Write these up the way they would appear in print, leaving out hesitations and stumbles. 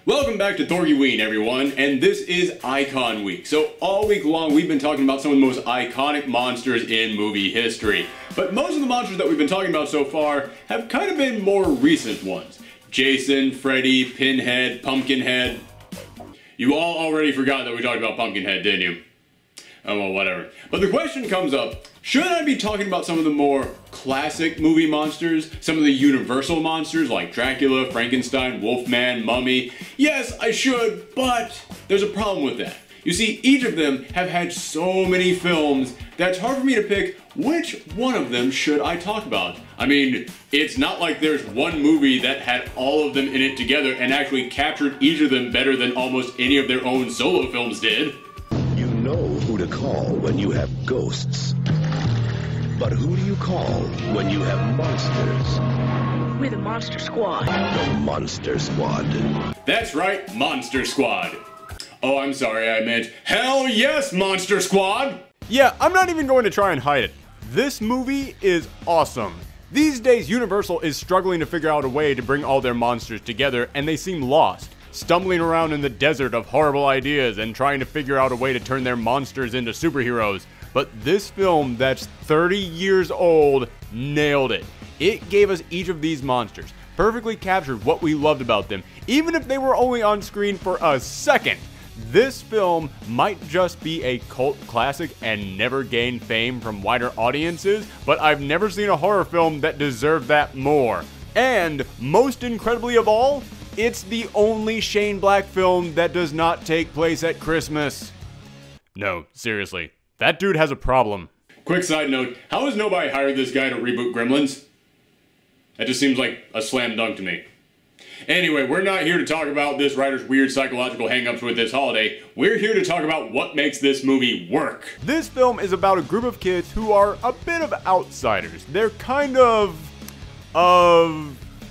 Welcome back to Thorgiween, everyone, and this is Icon Week. So all week long we've been talking about some of the most iconic monsters in movie history. But most of the monsters that we've been talking about so far have kind of been more recent ones. Jason, Freddy, Pinhead, Pumpkinhead. You all already forgot that we talked about Pumpkinhead, didn't you? Oh well, whatever. But the question comes up, should I be talking about some of the more classic movie monsters? Some of the universal monsters like Dracula, Frankenstein, Wolfman, Mummy? Yes, I should, but there's a problem with that. You see, each of them have had so many films that it's hard for me to pick which one of them should I talk about. I mean, it's not like there's one movie that had all of them in it together and actually captured each of them better than almost any of their own solo films did. You know who to call when you have ghosts. But who do you call when you have monsters? We're the Monster Squad. The Monster Squad. That's right, Monster Squad. Oh, I'm sorry, I meant hell yes, Monster Squad! Yeah, I'm not even going to try and hide it. This movie is awesome. These days, Universal is struggling to figure out a way to bring all their monsters together, and they seem lost, stumbling around in the desert of horrible ideas and trying to figure out a way to turn their monsters into superheroes. But this film that's 30 years old nailed it. It gave us each of these monsters, perfectly captured what we loved about them, even if they were only on screen for a second. This film might just be a cult classic and never gain fame from wider audiences, but I've never seen a horror film that deserved that more. And, most incredibly of all, it's the only Shane Black film that does not take place at Christmas. No, seriously, that dude has a problem. Quick side note, how has nobody hired this guy to reboot Gremlins? That just seems like a slam dunk to me. Anyway, we're not here to talk about this writer's weird psychological hang-ups with this holiday. We're here to talk about what makes this movie work. This film is about a group of kids who are a bit of outsiders. They're kind of...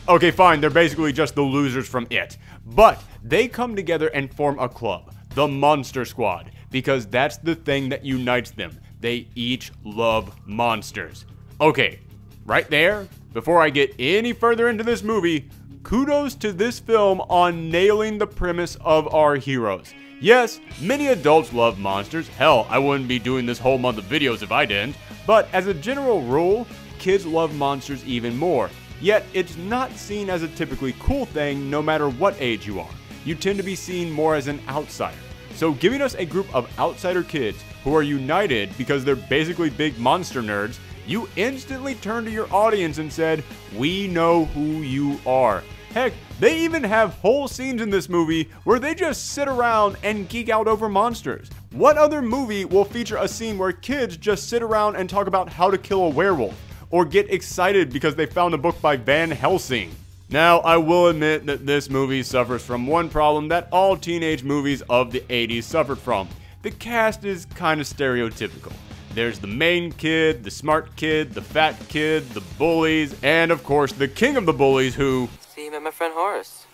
okay, fine, they're basically just the losers from It. But they come together and form a club, the Monster Squad, because that's the thing that unites them. They each love monsters. Okay, right there, before I get any further into this movie, kudos to this film on nailing the premise of our heroes. Yes, many adults love monsters. Hell, I wouldn't be doing this whole month of videos if I didn't. But as a general rule, kids love monsters even more. Yet, it's not seen as a typically cool thing no matter what age you are. You tend to be seen more as an outsider. So giving us a group of outsider kids who are united because they're basically big monster nerds, you instantly turned to your audience and said, we know who you are. Heck, they even have whole scenes in this movie where they just sit around and geek out over monsters. What other movie will feature a scene where kids just sit around and talk about how to kill a werewolf, or get excited because they found a book by Van Helsing? Now, I will admit that this movie suffers from one problem that all teenage movies of the 80s suffered from. The cast is kind of stereotypical. There's the main kid, the smart kid, the fat kid, the bullies, and of course the king of the bullies who... See, you met my friend Horace.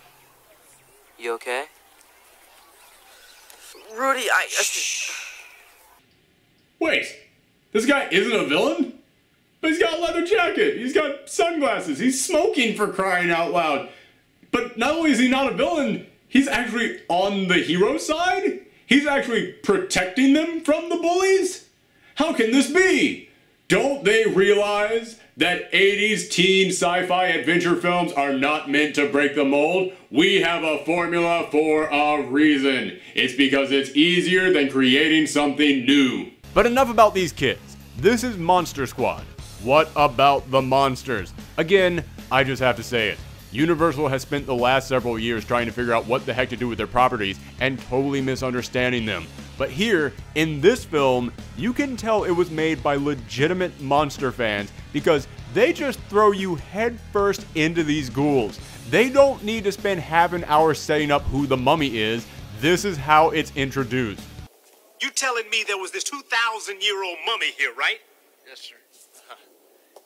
You okay? Rudy, Shh. Wait, this guy isn't a villain? But he's got a leather jacket, he's got sunglasses, he's smoking for crying out loud. But not only is he not a villain, he's actually on the hero side? He's actually protecting them from the bullies? How can this be? Don't they realize that 80s teen sci-fi adventure films are not meant to break the mold? We have a formula for a reason. It's because it's easier than creating something new. But enough about these kids. This is Monster Squad. What about the monsters? Again, I just have to say it. Universal has spent the last several years trying to figure out what the heck to do with their properties and totally misunderstanding them. But here, in this film, you can tell it was made by legitimate monster fans because they just throw you headfirst into these ghouls. They don't need to spend half an hour setting up who the mummy is. This is how it's introduced. You telling me there was this 2,000-year-old mummy here, right? Yes, sir.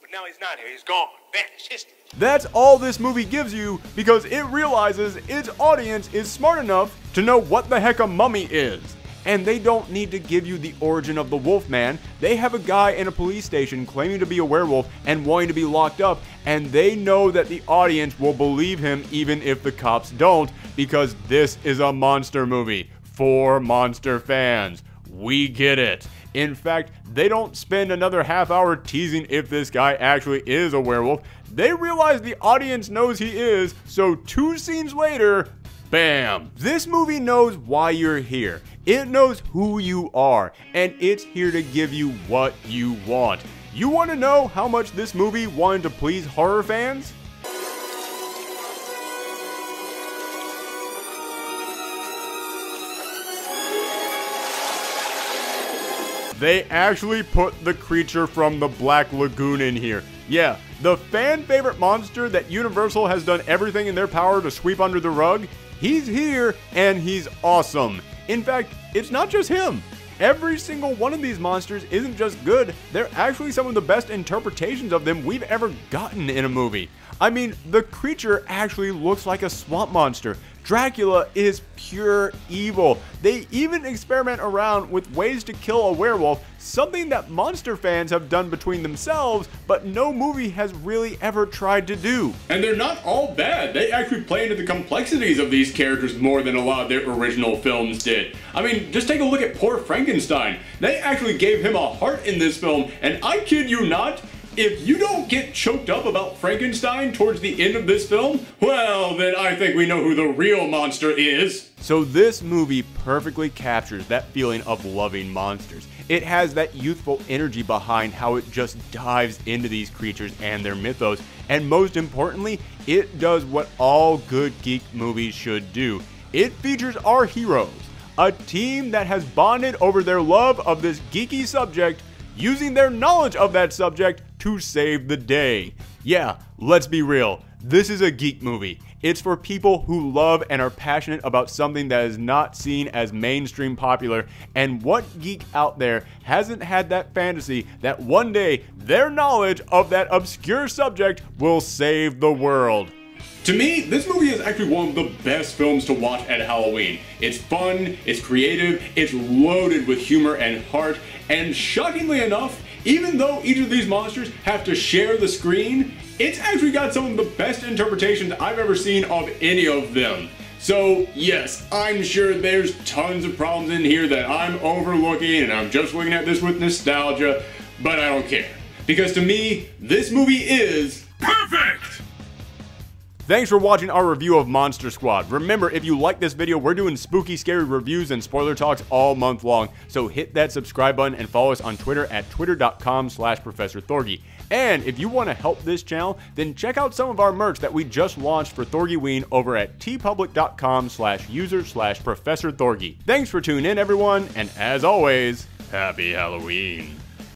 But now he's not here. He's gone. Vanished. History. That's all this movie gives you because it realizes its audience is smart enough to know what the heck a mummy is. And they don't need to give you the origin of the Wolfman. They have a guy in a police station claiming to be a werewolf and wanting to be locked up, and they know that the audience will believe him even if the cops don't, because this is a monster movie for monster fans. We get it. In fact, they don't spend another half hour teasing if this guy actually is a werewolf. They realize the audience knows he is, so 2 scenes later, bam! This movie knows why you're here. It knows who you are, and it's here to give you what you want. You want to know how much this movie wanted to please horror fans? They actually put the creature from the Black Lagoon in here. Yeah, the fan favorite monster that Universal has done everything in their power to sweep under the rug. He's here, and he's awesome. In fact, it's not just him. Every single one of these monsters isn't just good, they're actually some of the best interpretations of them we've ever gotten in a movie. I mean, the creature actually looks like a swamp monster. Dracula is pure evil. They even experiment around with ways to kill a werewolf, something that monster fans have done between themselves, but no movie has really ever tried to do. And they're not all bad. They actually play into the complexities of these characters more than a lot of their original films did. I mean, just take a look at poor Frankenstein. They actually gave him a heart in this film, and I kid you not, if you don't get choked up about Frankenstein towards the end of this film, well, then I think we know who the real monster is. So this movie perfectly captures that feeling of loving monsters. It has that youthful energy behind how it just dives into these creatures and their mythos, and most importantly, it does what all good geek movies should do. It features our heroes, a team that has bonded over their love of this geeky subject, using their knowledge of that subject to save the day. Yeah, let's be real. This is a geek movie. It's for people who love and are passionate about something that is not seen as mainstream popular. And what geek out there hasn't had that fantasy that one day their knowledge of that obscure subject will save the world? To me, this movie is actually one of the best films to watch at Halloween. It's fun, it's creative, it's loaded with humor and heart, and shockingly enough, even though each of these monsters have to share the screen, it's actually got some of the best interpretations I've ever seen of any of them. So yes, I'm sure there's tons of problems in here that I'm overlooking and I'm just looking at this with nostalgia, but I don't care. Because to me, this movie is perfect! Thanks for watching our review of Monster Squad. Remember, if you like this video, we're doing spooky, scary reviews and spoiler talks all month long. So hit that subscribe button and follow us on Twitter at twitter.com/ProfessorThorgy. And if you want to help this channel, then check out some of our merch that we just launched for Thorgiween over at tpublic.com/user/ProfessorThorgy. Thanks for tuning in, everyone, and as always, happy Halloween.